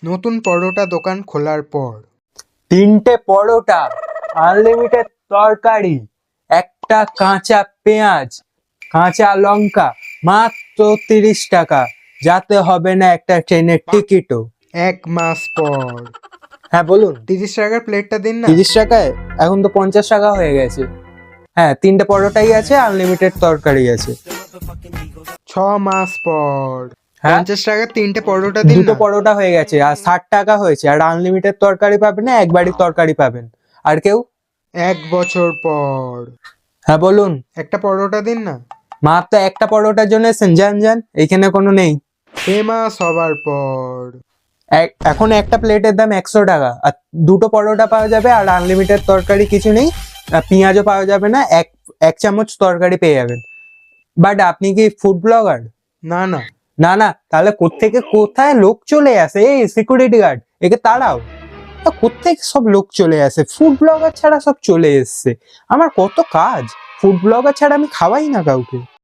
নতুন পরোটা দোকান খোলার পর 3টে পরোটা, আনলিমিটেড তরকারি, একটা কাঁচা পেঁয়াজ, কাঁচা লঙ্কা, মাত্র 30 টাকা। যাতে হবে না একটা ট্রেনের টিকিটও। 1 মাস পর হ্যাঁ বলুন। 30 টাকার প্লেটটা দিন না। 30 টাকায়? এখন তো 50 টাকা হয়ে গেছে। হ্যাঁ, 3টে পরোটাই আছে, আনলিমিটেড তরকারি আছে। 6 মাস পর হ্যাঁ? 50 টাকার 3টে পরোটা দিন দুটো না। পরোটা হয়ে গেছে আর 60 টাকা হয়েছে। আর আনলিমিটেড তরকারি পাবেন না, একবারই তরকারি পাবেন। আর কেউ? 1 বছর পর হ্যাঁ বলুন। একটা পরোটা দিন না। মাত্র একটা পরোটার জন্য এসেছেন? যান যান, এখানে কোনো নেই। ফেমাস হবার পর এখন একটা প্লেটের দাম 100 টাকা, আর দুটো পরোটা পাওয়া যাবে, আর আনলিমিটেড তরকারি কিছু নেই, আর পেঁয়াজও পাওয়া যাবে না, এক চামচ তরকারি পেয়ে যাবেন। বাট আপনি কি ফুড ব্লগার? না না। না না, তাহলে কোত্থেকে কোথায় লোক চলে আসে? এই সিকিউরিটি গার্ড, একে তাড়াও। কোত্থেকে সব লোক চলে আসে? ফুড ব্লগার ছাড়া সব চলে এসছে। আমার কত কাজ, ফুড ব্লগার ছাড়া আমি খাওয়াই না কাউকে।